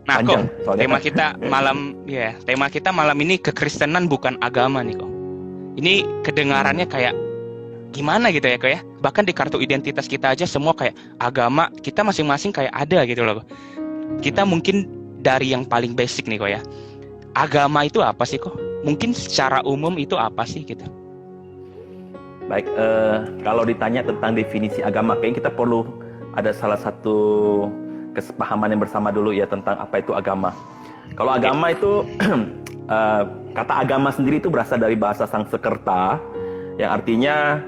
Nah, kok Panjang soalnya tema kan. kita tema kita malam ini kekristenan bukan agama nih kok. Ini kedengarannya kayak gimana gitu ya kok ya. Bahkan di kartu identitas kita aja semua kayak agama kita masing-masing kayak ada gitu loh. Kita mungkin dari yang paling basic nih kok ya. Agama itu apa sih kok? Mungkin secara umum itu apa sih gitu? Baik, kalau ditanya tentang definisi agama, kayaknya kita perlu ada salah satu kesepahaman yang bersama dulu ya tentang apa itu agama. Kalau agama itu, kata agama sendiri itu berasal dari bahasa Sanskerta, yang artinya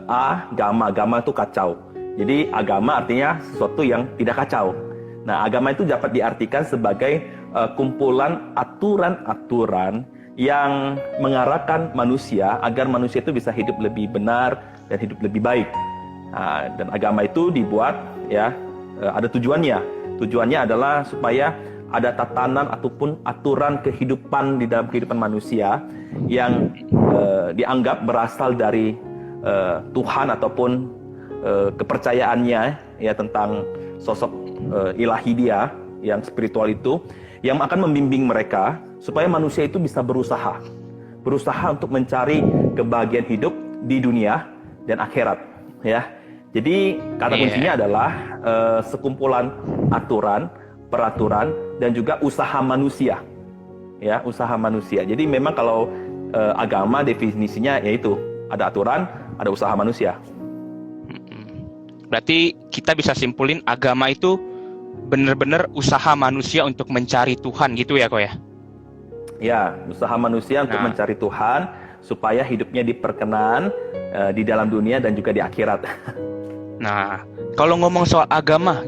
agama itu kacau. Jadi agama artinya sesuatu yang tidak kacau. Nah, agama itu dapat diartikan sebagai kumpulan aturan-aturan yang mengarahkan manusia agar manusia itu bisa hidup lebih benar dan hidup lebih baik. Nah, dan agama itu dibuat ya ada tujuannya. Tujuannya adalah supaya ada tatanan ataupun aturan kehidupan di dalam kehidupan manusia yang dianggap berasal dari Tuhan ataupun kepercayaannya ya tentang sosok ilahi dia yang spiritual itu, yang akan membimbing mereka supaya manusia itu bisa berusaha untuk mencari kebahagiaan hidup di dunia dan akhirat ya. Jadi kata kuncinya adalah sekumpulan aturan, peraturan dan juga usaha manusia ya, usaha manusia. Jadi memang kalau agama definisinya yaitu ada aturan, ada usaha manusia. Berarti kita bisa simpulin agama itu benar-benar usaha manusia untuk mencari Tuhan gitu ya kok ya? Ya, usaha manusia untuk mencari Tuhan supaya hidupnya diperkenan di dalam dunia dan juga di akhirat. Nah, kalau ngomong soal agama,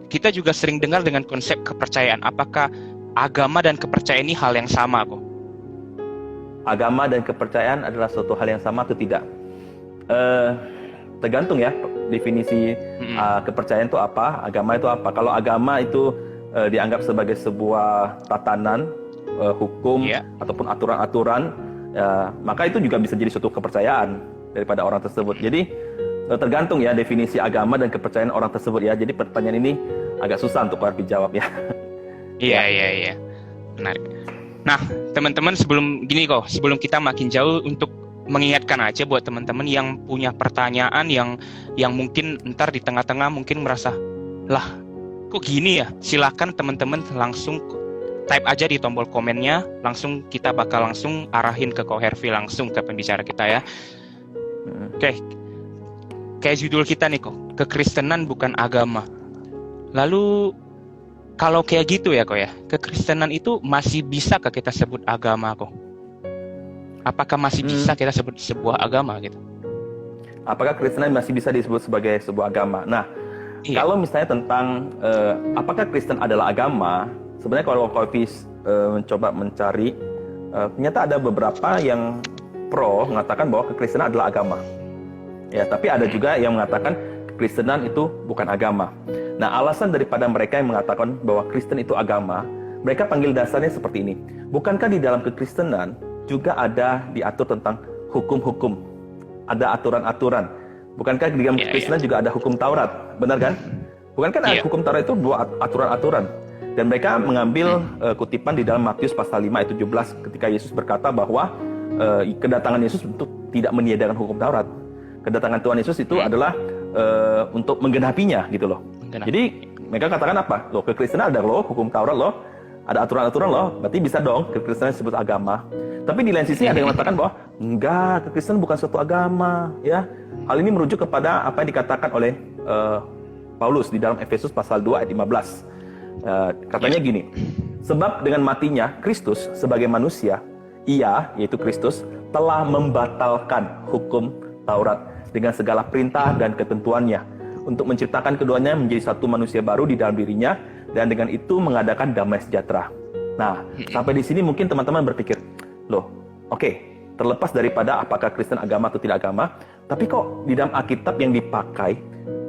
kita juga sering dengar dengan konsep kepercayaan. Apakah agama dan kepercayaan ini hal yang sama kok? Agama dan kepercayaan adalah suatu hal yang sama atau tidak? Tergantung ya definisi kepercayaan itu apa, agama itu apa. Kalau agama itu dianggap sebagai sebuah tatanan hukum ataupun aturan-aturan, maka itu juga bisa jadi suatu kepercayaan daripada orang tersebut. Jadi tergantung ya definisi agama dan kepercayaan orang tersebut ya. Jadi pertanyaan ini agak susah untuk dijawab ya. Iya. Menarik. Nah, teman-teman sebelum kita makin jauh, untuk mengingatkan aja buat teman-teman yang punya pertanyaan yang mungkin ntar di tengah-tengah mungkin merasa, lah kok gini ya? Silakan teman-teman langsung type aja di tombol komennya, langsung kita bakal langsung arahin ke Ko Hervi langsung ke pembicara kita ya. Oke. Kayak judul kita nih kok, kekristenan bukan agama. Lalu kalau kayak gitu ya kok ya, kekristenan itu masih bisa kita sebut agama kok? Apakah masih bisa kita sebut sebuah agama gitu? Apakah Kristen masih bisa disebut sebagai sebuah agama? Nah, kalau misalnya tentang apakah Kristen adalah agama, sebenarnya kalau Koifis mencoba mencari, ternyata ada beberapa yang pro mengatakan bahwa kekristenan adalah agama. Ya, tapi ada juga yang mengatakan kekristenan itu bukan agama. Nah, alasan daripada mereka yang mengatakan bahwa Kristen itu agama, mereka panggil dasarnya seperti ini. Bukankah di dalam kekristenan juga ada diatur tentang hukum-hukum, ada aturan-aturan? Bukankah di dalam kekristenan juga ada hukum Taurat, benar kan? Bukankah hukum Taurat itu dua aturan-aturan? Dan mereka mengambil kutipan di dalam Matius pasal 5 ayat 17 ketika Yesus berkata bahwa kedatangan Yesus untuk tidak meniadakan hukum Taurat. Kedatangan Tuhan Yesus itu adalah untuk menggenapinya gitu loh. Jadi mereka katakan apa? Loh, kekristenan ada loh, hukum Taurat loh, ada aturan-aturan loh, berarti bisa dong kekristenan disebut agama. Tapi di lain sisi ada yang mengatakan bahwa enggak, kekristenan bukan suatu agama, ya. Hal ini merujuk kepada apa yang dikatakan oleh Paulus di dalam Efesus pasal 2 ayat 15. Katanya gini, sebab dengan matinya Kristus sebagai manusia, ia, yaitu Kristus, telah membatalkan hukum Taurat dengan segala perintah dan ketentuannya untuk menciptakan keduanya menjadi satu manusia baru di dalam dirinya dan dengan itu mengadakan damai sejahtera. Nah, sampai di sini mungkin teman-teman berpikir, loh, oke, terlepas daripada apakah Kristen agama atau tidak agama, tapi kok di dalam Alkitab yang dipakai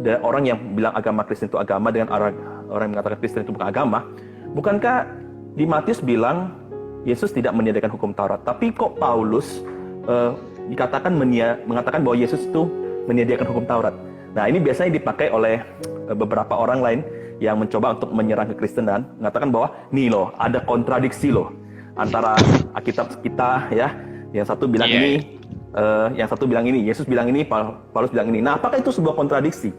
dari orang yang bilang agama Kristen itu agama dengan orang yang mengatakan Kristen itu bukan agama, bukankah di Matius bilang Yesus tidak meniadakan hukum Taurat, tapi kok Paulus dikatakan mengatakan bahwa Yesus itu menyediakan hukum Taurat. Nah, ini biasanya dipakai oleh beberapa orang lain yang mencoba untuk menyerang kekristenan, mengatakan bahwa nih loh, ada kontradiksi loh antara Alkitab kita ya, yang satu bilang ini, yang satu bilang ini, Yesus bilang ini, Paulus bilang ini. Nah, apakah itu sebuah kontradiksi?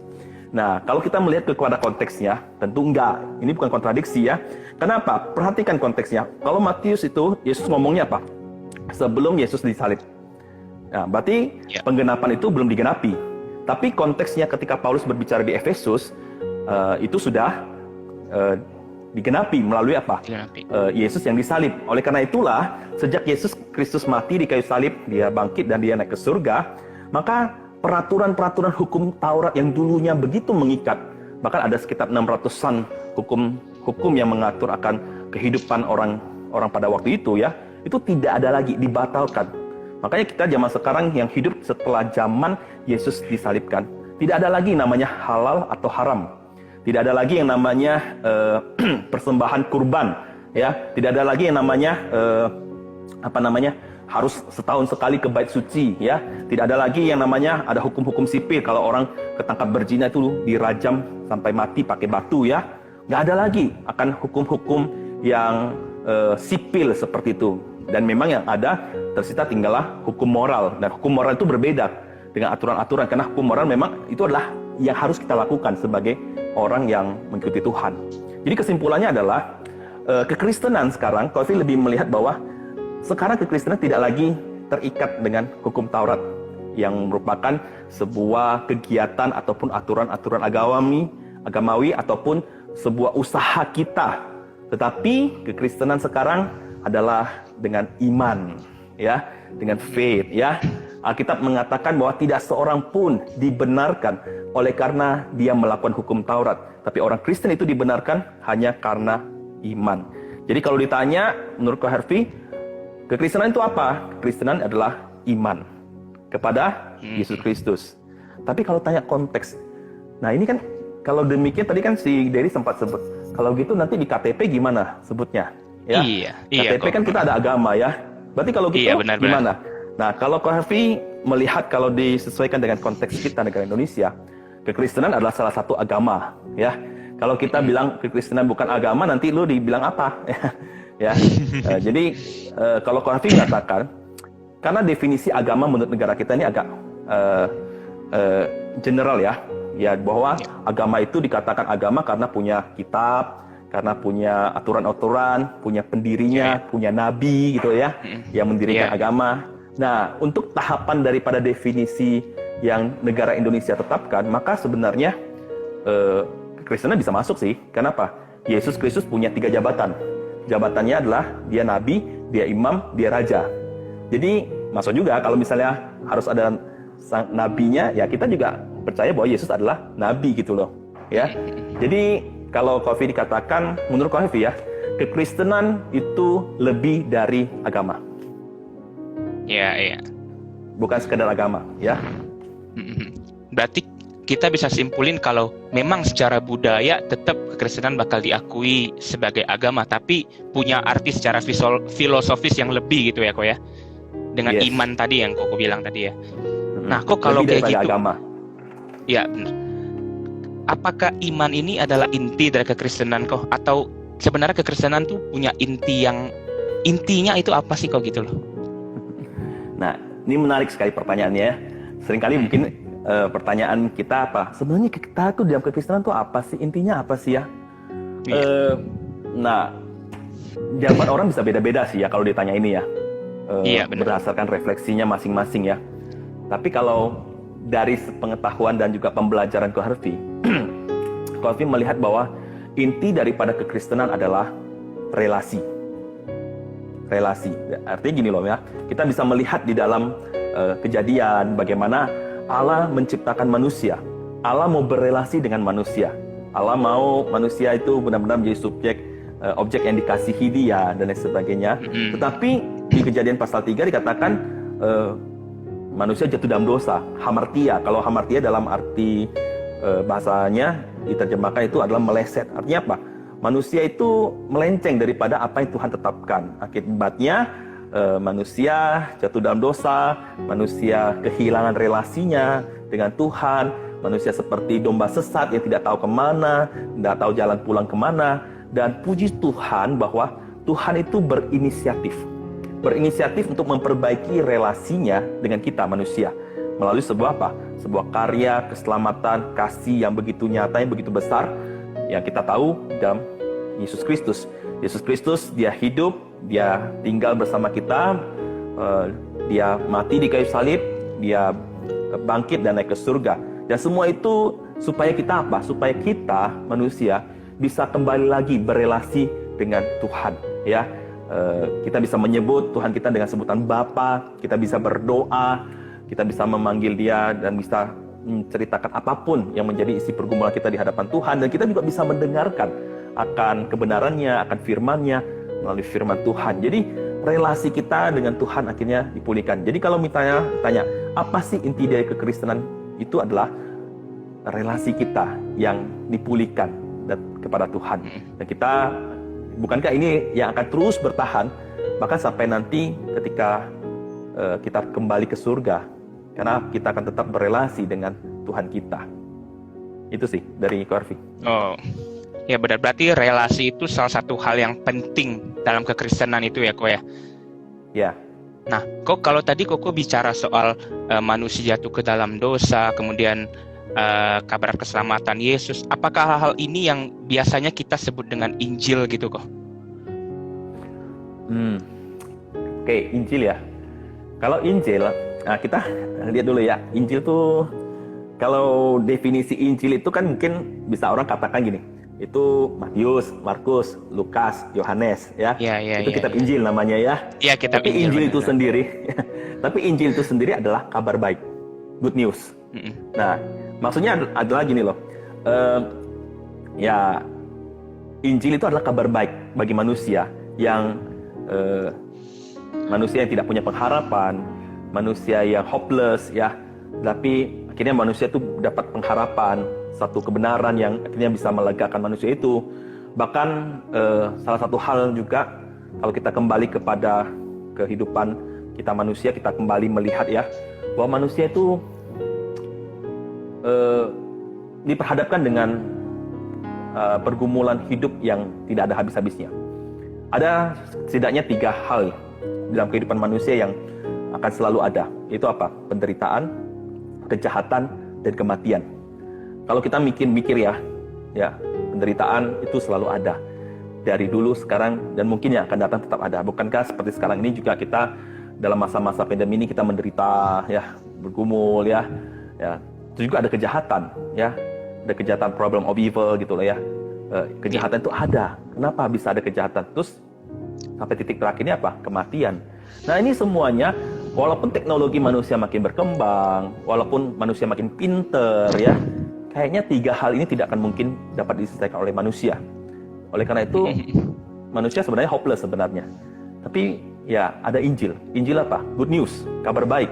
Nah, kalau kita melihat kepada konteksnya, tentu enggak. Ini bukan kontradiksi ya. Kenapa? Perhatikan konteksnya. Kalau Matius itu, Yesus ngomongnya apa? Sebelum Yesus disalib. Nah, berarti penggenapan itu belum digenapi. Tapi konteksnya ketika Paulus berbicara di Efesus, itu sudah digenapi melalui apa? Yesus yang disalib. Oleh karena itulah, sejak Yesus Kristus mati di kayu salib, dia bangkit dan dia naik ke surga, maka peraturan-peraturan hukum Taurat yang dulunya begitu mengikat, bahkan ada sekitar 600-an hukum yang mengatur akan kehidupan orang pada waktu itu ya, itu tidak ada lagi, dibatalkan. Makanya kita zaman sekarang yang hidup setelah zaman Yesus disalibkan, tidak ada lagi namanya halal atau haram. Tidak ada lagi yang namanya persembahan kurban, ya. Tidak ada lagi yang namanya harus setahun sekali ke bait suci, ya. Tidak ada lagi yang namanya ada hukum-hukum sipil kalau orang ketangkap berzina itu dirajam sampai mati pakai batu, ya. Nggak ada lagi akan hukum-hukum yang sipil seperti itu. Dan memang yang ada tersisa tinggallah hukum moral, dan hukum moral itu berbeda dengan aturan-aturan, karena hukum moral memang itu adalah yang harus kita lakukan sebagai orang yang mengikuti Tuhan. Jadi kesimpulannya adalah kekristenan sekarang, Calvin lebih melihat bahwa sekarang kekristenan tidak lagi terikat dengan hukum Taurat yang merupakan sebuah kegiatan ataupun aturan-aturan agamawi ataupun sebuah usaha kita. Tetapi kekristenan sekarang adalah dengan iman, ya, dengan faith, ya. Alkitab mengatakan bahwa tidak seorang pun dibenarkan oleh karena dia melakukan hukum Taurat, tapi orang Kristen itu dibenarkan hanya karena iman. Jadi kalau ditanya, menurut Ko Harvey, kekristenan itu apa? Kekristenan adalah iman kepada Yesus Kristus. Tapi kalau tanya konteks, nah ini kan kalau demikian tadi kan si Dery sempat sebut, kalau gitu nanti di KTP gimana sebutnya? Ya? KTP kan kita ada agama ya. Berarti kalau gitu gimana? Nah, kalau Ko Harvey melihat kalau disesuaikan dengan konteks kita negara Indonesia, kekristenan adalah salah satu agama, ya. Kalau kita bilang kekristenan bukan agama, nanti lu dibilang apa? Ya. Jadi kalau Ko Harvey mengatakan, karena definisi agama menurut negara kita ini agak general ya, bahwa agama itu dikatakan agama karena punya kitab, karena punya aturan-aturan, punya pendirinya, punya nabi gitu ya, yang mendirikan agama. Nah, untuk tahapan daripada definisi yang negara Indonesia tetapkan, maka sebenarnya kekristenan bisa masuk sih. Kenapa? Yesus Kristus punya 3 jabatan. Jabatannya adalah dia nabi, dia imam, dia raja. Jadi masuk juga kalau misalnya harus ada sang nabinya, ya kita juga percaya bahwa Yesus adalah nabi gitu loh, ya. Jadi kalau Calvin dikatakan, menurut Calvin ya, kekristenan itu lebih dari agama. Iya. Bukan sekedar agama, ya. Berarti kita bisa simpulin kalau memang secara budaya tetap kekristenan bakal diakui sebagai agama, tapi punya arti secara filosofis yang lebih gitu ya, Ko ya. Dengan iman tadi yang Koko bilang tadi ya. Nah, kok kalau kayak gitu? Agama. Ya, benar. Apakah iman ini adalah inti dari kekristenan kok? Atau sebenarnya kekristenan tuh punya intinya itu apa sih kok gitu loh? Nah, ini menarik sekali pertanyaannya. Seringkali mungkin pertanyaan kita apa? Sebenarnya kita tuh dalam kekristenan tuh apa sih? Intinya apa sih ya? Nah, jawaban orang bisa beda-beda sih ya kalau ditanya ini ya. Berdasarkan refleksinya masing-masing ya. Tapi kalau dari pengetahuan dan juga pembelajaran Ko Harvey, Ko Harvey melihat bahwa inti daripada kekristenan adalah relasi. Artinya gini loh ya, kita bisa melihat di dalam kejadian bagaimana Allah menciptakan manusia. Allah mau berelasi dengan manusia. Allah mau manusia itu benar-benar menjadi objek yang dikasihi dia dan lain sebagainya. Tetapi di Kejadian pasal 3 dikatakan manusia jatuh dalam dosa, hamartia. Kalau hamartia dalam arti bahasanya diterjemahkan itu adalah meleset. Artinya apa? Manusia itu melenceng daripada apa yang Tuhan tetapkan. Akibatnya manusia jatuh dalam dosa, manusia kehilangan relasinya dengan Tuhan, manusia seperti domba sesat yang tidak tahu kemana, tidak tahu jalan pulang kemana. Dan puji Tuhan bahwa Tuhan itu berinisiatif untuk memperbaiki relasinya dengan kita manusia melalui sebuah apa? Sebuah karya keselamatan, kasih yang begitu nyata, yang begitu besar, yang kita tahu dalam Yesus Kristus. Yesus Kristus, dia hidup, dia tinggal bersama kita, dia mati di kayu salib, dia bangkit dan naik ke surga. Dan semua itu supaya kita apa? Supaya kita manusia bisa kembali lagi berelasi dengan Tuhan, ya. Kita bisa menyebut Tuhan kita dengan sebutan Bapa, kita bisa berdoa, kita bisa memanggil Dia dan bisa menceritakan apapun yang menjadi isi pergumulan kita di hadapan Tuhan, dan kita juga bisa mendengarkan akan kebenarannya, akan firman-Nya melalui firman Tuhan. Jadi relasi kita dengan Tuhan akhirnya dipulihkan. Jadi kalau misalnya tanya, apa sih inti dari kekristenan? Itu adalah relasi kita yang dipulihkan kepada Tuhan. Dan kita, bukankah ini yang akan terus bertahan bahkan sampai nanti ketika kita kembali ke surga, karena kita akan tetap berelasi dengan Tuhan kita. Itu sih dari Ko Arfi. Oh, ya benar. Berarti relasi itu salah satu hal yang penting dalam kekristenan itu ya, Ko ya? Ya. Nah, kok kalau tadi Koko bicara soal manusia jatuh ke dalam dosa, kemudian kabar keselamatan Yesus, apakah hal-hal ini yang biasanya kita sebut dengan Injil gitu kok? Oke, Injil ya. Kalau Injil, nah kita lihat dulu ya. Injil tuh, kalau definisi Injil itu kan mungkin bisa orang katakan gini, itu Matius, Markus, Lukas, Yohanes, ya. Itu kitab Injil namanya ya. Iya, kitab Tapi Injil itu sendiri, tapi Injil itu sendiri adalah kabar baik, good news. Nah, maksudnya adalah gini loh, ya Injil itu adalah kabar baik bagi manusia yang tidak punya pengharapan, manusia yang hopeless ya, tapi akhirnya manusia itu dapat pengharapan, satu kebenaran yang akhirnya bisa melegakan manusia itu. Bahkan salah satu hal juga, kalau kita kembali kepada kehidupan kita manusia, kita kembali melihat ya, bahwa manusia itu diperhadapkan dengan pergumulan hidup yang tidak ada habis-habisnya. Ada setidaknya 3 hal dalam kehidupan manusia yang akan selalu ada. Itu apa? Penderitaan, kejahatan, dan kematian. Kalau kita mikir ya, penderitaan itu selalu ada. Dari dulu, sekarang, dan mungkin yang akan datang tetap ada. Bukankah seperti sekarang ini juga kita dalam masa-masa pandemi ini kita menderita, ya, bergumul, ya. Itu juga ada kejahatan, ya. Ada kejahatan, problem of evil gitu loh ya. Kejahatan itu ada. Kenapa bisa ada kejahatan? Terus sampai titik terakhirnya apa? Kematian. Nah, ini semuanya, walaupun teknologi manusia makin berkembang, walaupun manusia makin pinter ya, kayaknya 3 hal ini tidak akan mungkin dapat diselesaikan oleh manusia. Oleh karena itu, manusia sebenarnya hopeless sebenarnya. Tapi ya ada Injil. Injil apa? Good news, kabar baik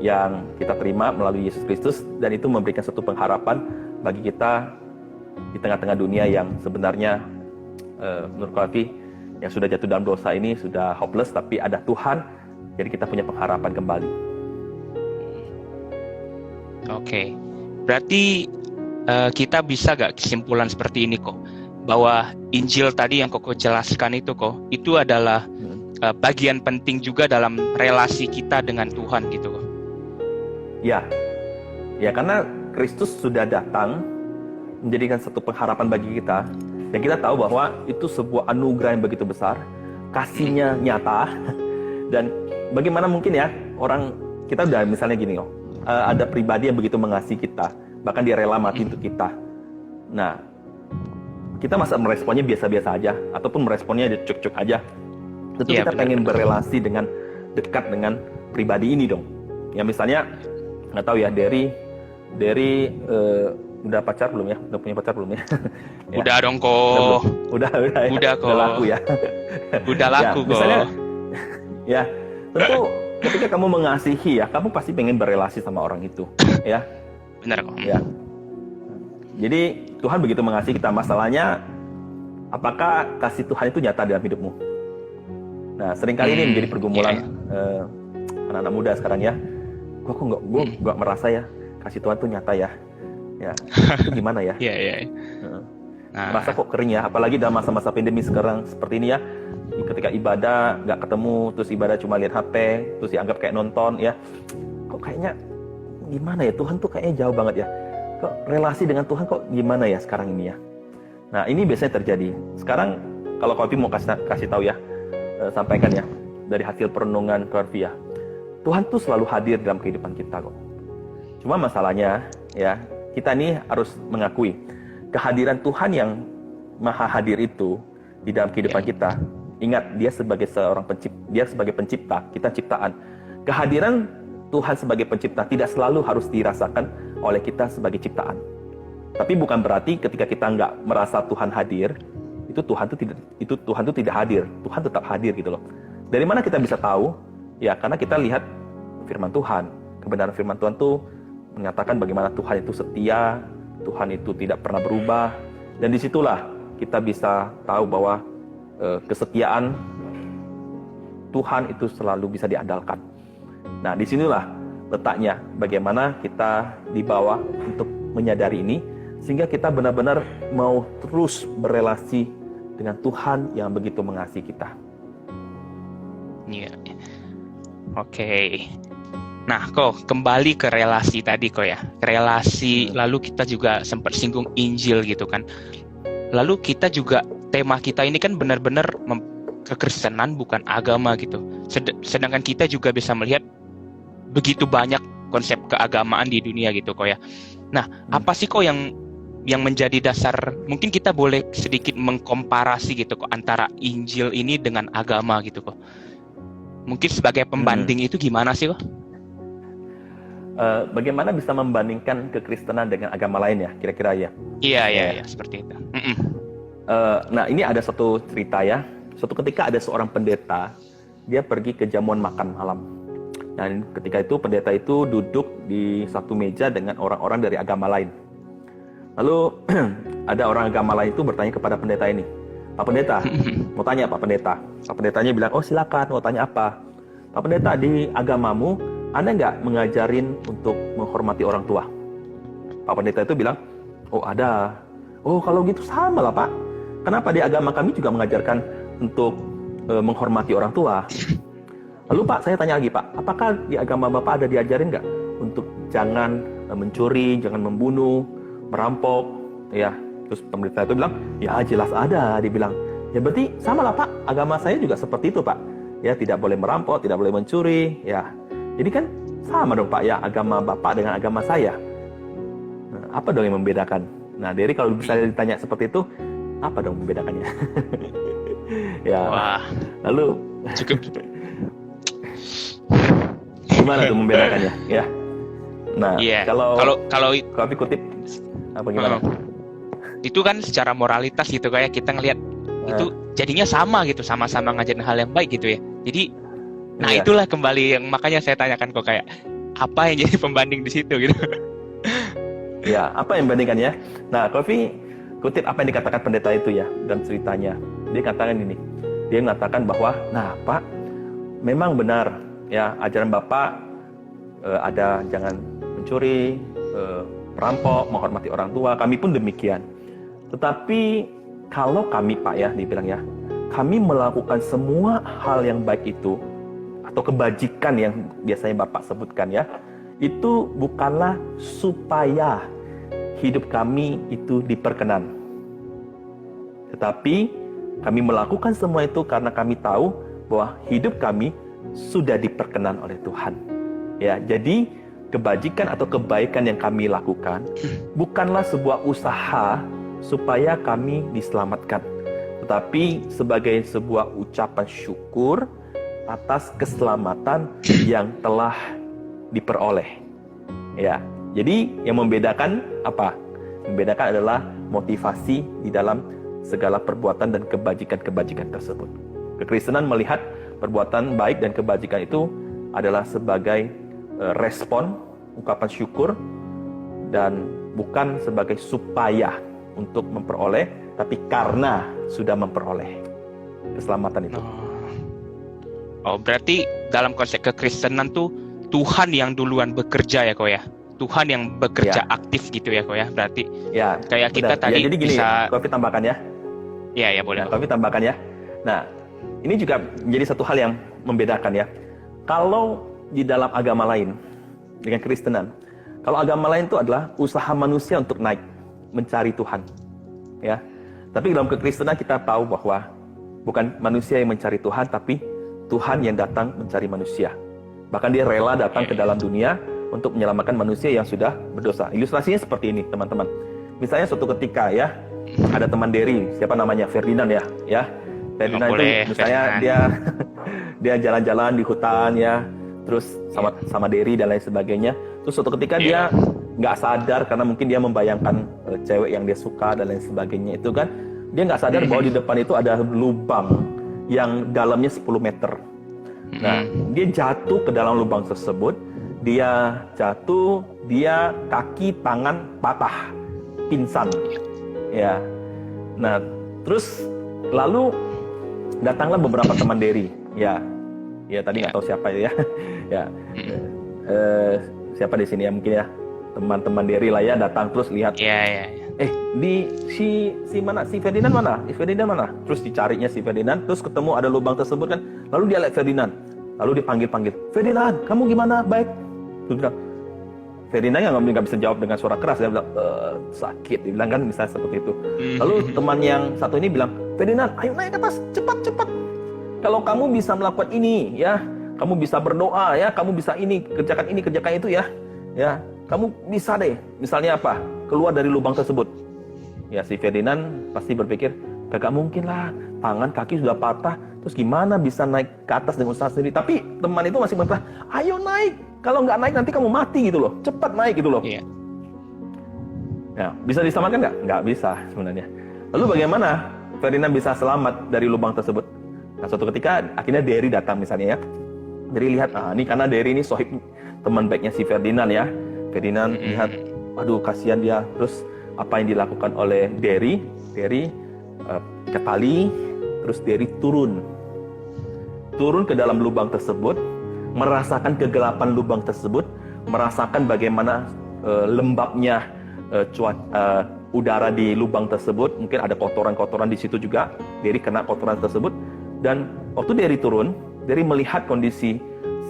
yang kita terima melalui Yesus Kristus, dan itu memberikan satu pengharapan bagi kita di tengah-tengah dunia yang sebenarnya menurut Alfi yang sudah jatuh dalam dosa ini sudah hopeless, tapi ada Tuhan, jadi kita punya pengharapan kembali. Oke. Berarti kita bisa gak kesimpulan seperti ini kok, bahwa Injil tadi yang Koko jelaskan itu kok, itu adalah bagian penting juga dalam relasi kita dengan Tuhan gitu kok? Ya, karena Kristus sudah datang menjadikan satu pengharapan bagi kita, dan kita tahu bahwa itu sebuah anugerah yang begitu besar, kasihnya nyata, dan bagaimana mungkin ya orang, kita udah misalnya gini loh, ada pribadi yang begitu mengasihi kita, bahkan dia rela mati untuk kita. Nah, kita masa meresponnya biasa-biasa aja, ataupun meresponnya cuk-cuk aja. Tentu kita pengen berelasi dengan dekat dengan pribadi ini dong. Ya misalnya, nggak tahu ya, Derry udah pacar belum ya? Udah punya pacar belum ya? Udah dong kok. Udah kok. Udah laku ya. Udah laku kok. Misalnya, ya tentu ketika kamu mengasihi ya, kamu pasti pengen berelasi sama orang itu, ya. Benar kok. Ya. Jadi Tuhan begitu mengasihi kita. Masalahnya, apakah kasih Tuhan itu nyata dalam hidupmu? Nah, seringkali ini menjadi pergumulan anak-anak muda sekarang ya. Gue nggak merasa ya kasih Tuhan itu nyata ya. Ya, itu gimana ya? Iya, iya. Nah, Merasa kok kering ya, apalagi dalam masa-masa pandemi sekarang seperti ini ya. Ketika ibadah nggak ketemu, terus ibadah cuma lihat HP, terus dianggap kayak nonton ya. Kok kayaknya gimana ya, Tuhan tuh kayaknya jauh banget ya. Kok relasi dengan Tuhan kok gimana ya sekarang ini ya. Nah, ini biasanya terjadi. Sekarang kalau Kopi mau kasih tahu ya, sampaikan ya dari hasil perenungan Kopi ya. Tuhan tuh selalu hadir dalam kehidupan kita kok. Cuma masalahnya ya, kita ini harus mengakui kehadiran Tuhan yang maha hadir itu di dalam kehidupan kita. Ingat, dia sebagai pencipta, kita ciptaan. Kehadiran Tuhan sebagai pencipta tidak selalu harus dirasakan oleh kita sebagai ciptaan. Tapi bukan berarti ketika kita nggak merasa Tuhan hadir, Tuhan itu tidak hadir. Tuhan tetap hadir gitu loh. Dari mana kita bisa tahu? Ya, karena kita lihat firman Tuhan. Kebenaran firman Tuhan tuh menyatakan bagaimana Tuhan itu setia, Tuhan itu tidak pernah berubah, dan disitulah kita bisa tahu bahwa kesetiaan Tuhan itu selalu bisa diandalkan. Nah, disinilah letaknya bagaimana kita dibawa untuk menyadari ini, sehingga kita benar-benar mau terus berelasi dengan Tuhan yang begitu mengasihi kita. Iya. Oke. Nah, kok kembali ke relasi tadi kok ya. Relasi, lalu kita juga sempat singgung Injil gitu kan. Lalu kita juga, tema kita ini kan benar-benar kekristenan bukan agama gitu. Sedangkan kita juga bisa melihat begitu banyak konsep keagamaan di dunia gitu kok ya. Nah, apa sih kok yang menjadi dasar, mungkin kita boleh sedikit mengkomparasi gitu kok antara Injil ini dengan agama gitu kok. Mungkin sebagai pembanding itu gimana sih kok? Bagaimana bisa membandingkan kekristenan dengan agama lain ya, kira-kira ya? Iya, seperti itu. Nah, ini ada satu cerita ya. Suatu ketika ada seorang pendeta, dia pergi ke jamuan makan malam. Dan ketika itu pendeta itu duduk di satu meja dengan orang-orang dari agama lain. Lalu ada orang agama lain itu bertanya kepada pendeta ini, Pak Pendeta, mau tanya Pak Pendeta. Pak Pendetanya bilang, oh silakan, mau tanya apa? Pak Pendeta, di agamamu Anda nggak mengajarin untuk menghormati orang tua? Pak Pendeta itu bilang, oh ada. Oh kalau gitu sama lah Pak. Kenapa di agama kami juga mengajarkan untuk menghormati orang tua? Lalu Pak, saya tanya lagi Pak, apakah di agama Bapak ada diajarin nggak untuk jangan mencuri, jangan membunuh, merampok? Ya, terus pendeta itu bilang, ya jelas ada. Dia bilang, ya berarti sama lah Pak, agama saya juga seperti itu Pak. Ya tidak boleh merampok, tidak boleh mencuri, ya. Jadi kan sama dong Pak ya, agama Bapak dengan agama saya. Nah, apa dong yang membedakan? Nah, dari kalau bisa ditanya seperti itu, apa dong membedakannya? Ya. Wah. Lalu Cukup. gimana tuh membedakannya? Ya. Nah, kalau Kopi kutip apa gimana? Itu kan secara moralitas gitu kayak kita ngelihat itu jadinya sama gitu, sama-sama ngajarin hal yang baik gitu ya. Jadi itulah kembali yang makanya saya tanyakan kok kayak apa yang jadi pembanding di situ gitu. Ya, apa yang membandingkan ya? Nah, Kofi kutip apa yang dikatakan pendeta itu ya dan ceritanya. Dia katakan ini. Dia mengatakan bahwa, nah Pak, memang benar ya ajaran Bapak ada jangan mencuri, merampok, menghormati orang tua. Kami pun demikian. Tetapi kalau kami Pak ya, dibilang ya, kami melakukan semua hal yang baik itu atau kebajikan yang biasanya Bapak sebutkan ya, itu bukanlah supaya hidup kami itu diperkenan. Tetapi kami melakukan semua itu karena kami tahu bahwa hidup kami sudah diperkenan oleh Tuhan. Ya, jadi kebajikan atau kebaikan yang kami lakukan bukanlah sebuah usaha supaya kami diselamatkan, tetapi sebagai sebuah ucapan syukur atas keselamatan yang telah diperoleh. Ya, jadi yang membedakan apa? Membedakan adalah motivasi di dalam segala perbuatan dan kebajikan-kebajikan tersebut. Kekristenan melihat perbuatan baik dan kebajikan itu adalah sebagai respon, ungkapan syukur, dan bukan sebagai supaya untuk memperoleh, tapi karena sudah memperoleh keselamatan itu. Oh, berarti dalam konsep kekristenan tuh Tuhan yang duluan bekerja ya kok ya? Tuhan yang bekerja Ya. aktif gitu ya kok ya, berarti Ya, kayak kita benar. tadi Ya, jadi gini, bisa. Kofi tambahkan ya. Ya boleh Nah, kok. Kofi tambahkan ya. Nah, ini juga menjadi satu hal yang membedakan ya. Kalau di dalam agama lain dengan Kristenan, kalau agama lain itu adalah usaha manusia untuk naik mencari Tuhan, ya. Tapi dalam kekristenan kita tahu bahwa bukan manusia yang mencari Tuhan, tapi Tuhan yang datang mencari manusia. Bahkan dia rela datang ke dalam dunia untuk menyelamatkan manusia yang sudah berdosa. Ilustrasinya seperti ini, teman-teman. Misalnya suatu ketika ya, ada teman Derry, siapa namanya? Ferdinand ya. Ferdinand itu boleh, misalnya Ferdinand. dia jalan-jalan di hutan ya, terus sama Derry dan lain sebagainya. Terus suatu ketika dia nggak sadar karena mungkin dia membayangkan cewek yang dia suka dan lain sebagainya itu kan, dia nggak sadar bahwa di depan itu ada lubang yang dalamnya 10 meter. Nah, dia jatuh ke dalam lubang tersebut. Dia jatuh, dia kaki, tangan patah, pingsan. Ya. Nah, terus lalu datanglah beberapa teman Derry. Ya tadi nggak tahu siapa ya. Ya. Siapa di sini ya mungkin ya, teman-teman Derry lah ya, datang terus lihat. Iya. Di si mana, si Ferdinand mana? Ferdinand mana? Terus dicarinya si Ferdinand, terus ketemu ada lubang tersebut kan. Lalu dia lihat Ferdinand. Lalu dipanggil, Ferdinand, kamu gimana? Baik. Terus bilang, Ferdinand yang nggak bisa jawab dengan suara keras, dia bilang sakit, dia bilang kan misalnya seperti itu. Lalu teman yang satu ini bilang, Ferdinand, ayo naik ke atas, cepat. Kalau kamu bisa melakukan ini, ya, kamu bisa berdoa, ya, kamu bisa kerjakan itu, ya, kamu bisa deh. Misalnya apa? Keluar dari lubang tersebut. Ya, si Ferdinand pasti berpikir, kagak mungkin lah, tangan kaki sudah patah, terus gimana bisa naik ke atas dengan usaha sendiri? Tapi teman itu masih berkata, ayo naik. Kalau nggak naik nanti kamu mati gitu loh. Cepat naik gitu loh. Iya. Ya, bisa diselamatkan nggak? Nggak bisa sebenarnya. Lalu bagaimana Ferdinand bisa selamat dari lubang tersebut? Nah, suatu ketika akhirnya Derry datang misalnya ya. Derry lihat, ini karena Derry ini sohib teman baiknya si Ferdinand ya. Ferdinand lihat, aduh kasihan dia. Terus apa yang dilakukan oleh Derry? Derry ikat tali, terus Derry turun ke dalam lubang tersebut, merasakan kegelapan lubang tersebut, merasakan bagaimana lembabnya udara di lubang tersebut. Mungkin ada kotoran-kotoran di situ juga. Derry kena kotoran tersebut. Dan waktu Derry turun, Derry melihat kondisi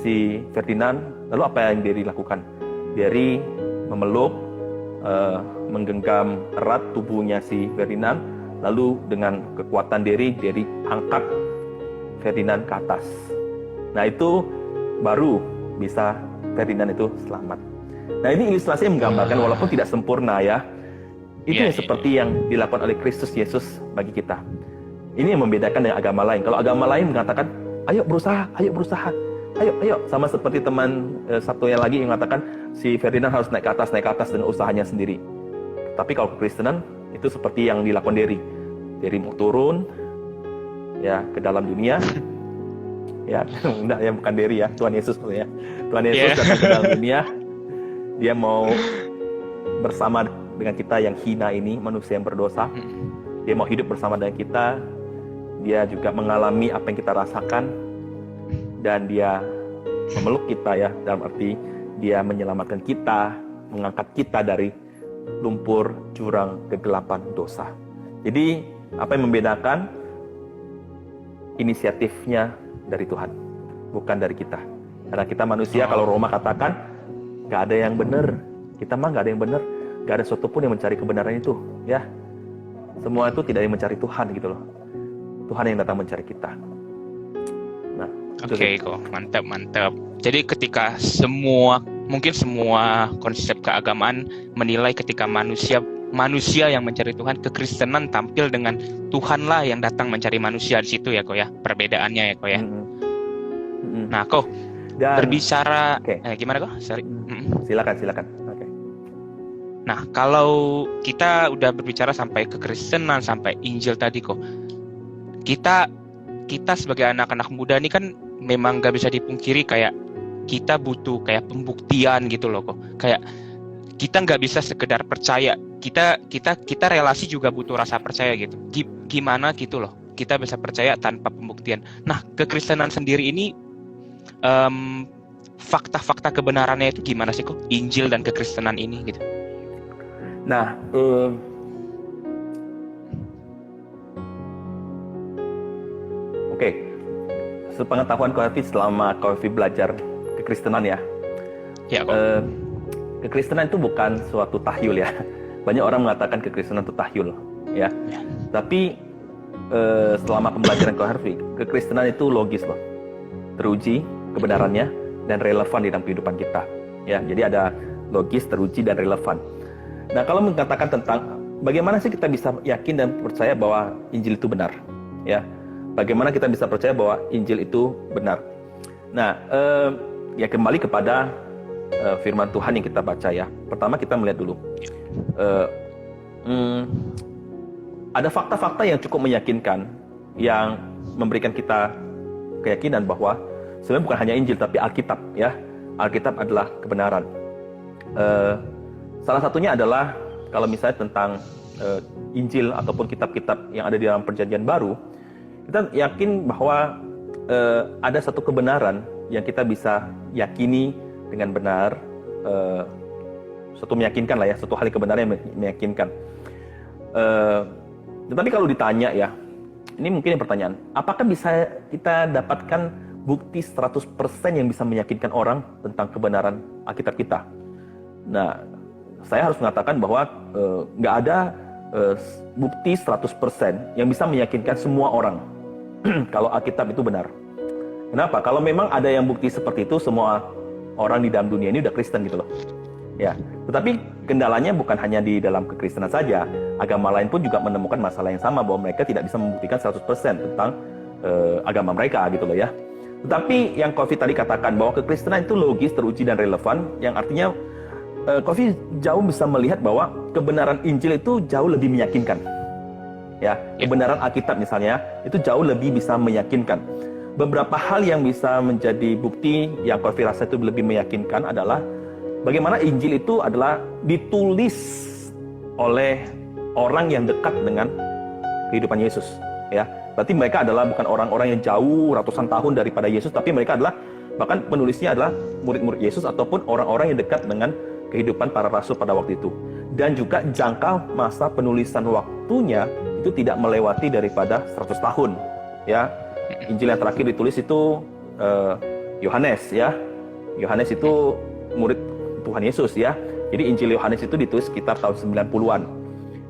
si Ferdinand. Lalu apa yang Derry lakukan? Derry memeluk, menggenggam erat tubuhnya si Ferdinand. Lalu dengan kekuatan Derry angkat Ferdinand ke atas. Nah, itu baru bisa Ferdinand itu selamat. Nah, ini ilustrasi yang menggambarkan walaupun tidak sempurna ya. Itu yang seperti yang dilakukan oleh Kristus Yesus bagi kita. Ini yang membedakan dengan agama lain. Kalau agama lain mengatakan, ayo berusaha. Ayo. Sama seperti teman satu yang lagi yang mengatakan si Ferdinand harus naik ke atas dengan usahanya sendiri. Tapi kalau Kekristenan itu seperti yang dilakukan Derry. Derry mau turun ya ke dalam dunia. Ya, enggak ya, bukan Derry ya, Tuhan Yesus ya. Tuhan Yesus datang ke dalam dunia. Dia mau bersama dengan kita yang hina ini, manusia yang berdosa. Dia mau hidup bersama dengan kita. Dia juga mengalami apa yang kita rasakan. Dan dia memeluk kita ya, dalam arti dia menyelamatkan kita, mengangkat kita dari lumpur jurang kegelapan dosa. Jadi apa yang membedakan? Inisiatifnya dari Tuhan, bukan dari kita. Karena kita manusia, kalau Roma katakan gak ada yang benar. Kita mah gak ada yang benar. Gak ada sesuatu pun yang mencari kebenaran itu, ya. Semua itu tidak ada yang mencari Tuhan gitu loh. Tuhan yang datang mencari kita. Nah, Oke, kok mantap. Jadi ketika mungkin semua konsep keagamaan menilai ketika manusia yang mencari Tuhan, kekristenan tampil dengan Tuhanlah yang datang mencari manusia di situ ya kok ya, perbedaannya ya kok ya. Nah kok berbicara, gimana kok? Sorry. Silakan. Okay. Nah kalau kita udah berbicara sampai kekristenan, sampai Injil tadi kok, kita sebagai anak-anak muda ini kan memang gak bisa dipungkiri kayak kita butuh kayak pembuktian gitu loh kok. Kayak kita nggak bisa sekedar percaya, kita relasi juga butuh rasa percaya gitu. Gimana gitu loh, kita bisa percaya tanpa pembuktian. Nah, kekristenan sendiri ini fakta-fakta kebenarannya itu gimana sih kok Injil dan kekristenan ini gitu. Nah, oke. Sepengetahuan Kofi selama Kofi belajar kekristenan ya. Ya kok. Kekristenan itu bukan suatu tahyul ya. Banyak orang mengatakan kekristenan itu tahyul ya. Tapi selama pembelajaran Kofi, kekristenan itu logis loh. Teruji kebenarannya dan relevan di dalam kehidupan kita. Ya, jadi ada logis, teruji dan relevan. Nah, kalau mengatakan tentang bagaimana sih kita bisa yakin dan percaya bahwa Injil itu benar, ya? Bagaimana kita bisa percaya bahwa Injil itu benar? Nah, ya kembali kepada firman Tuhan yang kita baca ya. Pertama kita melihat dulu. Ada fakta-fakta yang cukup meyakinkan yang memberikan kita keyakinan bahwa sebenarnya bukan hanya Injil tapi Alkitab ya. Alkitab adalah kebenaran. Salah satunya adalah kalau misalnya tentang Injil ataupun kitab-kitab yang ada di dalam Perjanjian Baru, kita yakin bahwa ada satu kebenaran yang kita bisa yakini dengan benar, suatu meyakinkan lah ya, suatu hal yang kebenaran yang meyakinkan. Tetapi kalau ditanya ya, ini mungkin yang pertanyaan, apakah bisa kita dapatkan bukti 100% yang bisa meyakinkan orang tentang kebenaran Alkitab kita? Nah, saya harus mengatakan bahwa nggak ada bukti 100% yang bisa meyakinkan semua orang kalau Alkitab itu benar. Kenapa? Kalau memang ada yang bukti seperti itu, semua orang di dalam dunia ini udah Kristen gitu loh. Ya, tetapi kendalanya bukan hanya di dalam kekristenan saja. Agama lain pun juga menemukan masalah yang sama bahwa mereka tidak bisa membuktikan 100% tentang agama mereka gitu loh ya. Tetapi yang Kofi tadi katakan bahwa kekristenan itu logis, teruji dan relevan, yang artinya Kofi jauh bisa melihat bahwa kebenaran Injil itu jauh lebih meyakinkan. Ya, kebenaran Alkitab misalnya itu jauh lebih bisa meyakinkan. Beberapa hal yang bisa menjadi bukti yang Kofi rasa itu lebih meyakinkan adalah bagaimana Injil itu adalah ditulis oleh orang yang dekat dengan kehidupan Yesus. Ya, berarti mereka adalah bukan orang-orang yang jauh ratusan tahun daripada Yesus, tapi mereka adalah bahkan penulisnya adalah murid-murid Yesus ataupun orang-orang yang dekat dengan kehidupan para rasul pada waktu itu. Dan juga jangka masa penulisan waktunya itu tidak melewati daripada 100 tahun. Ya, Injil yang terakhir ditulis itu Yohanes ya. Yohanes itu murid Tuhan Yesus ya. Jadi Injil Yohanes itu ditulis sekitar tahun 90-an.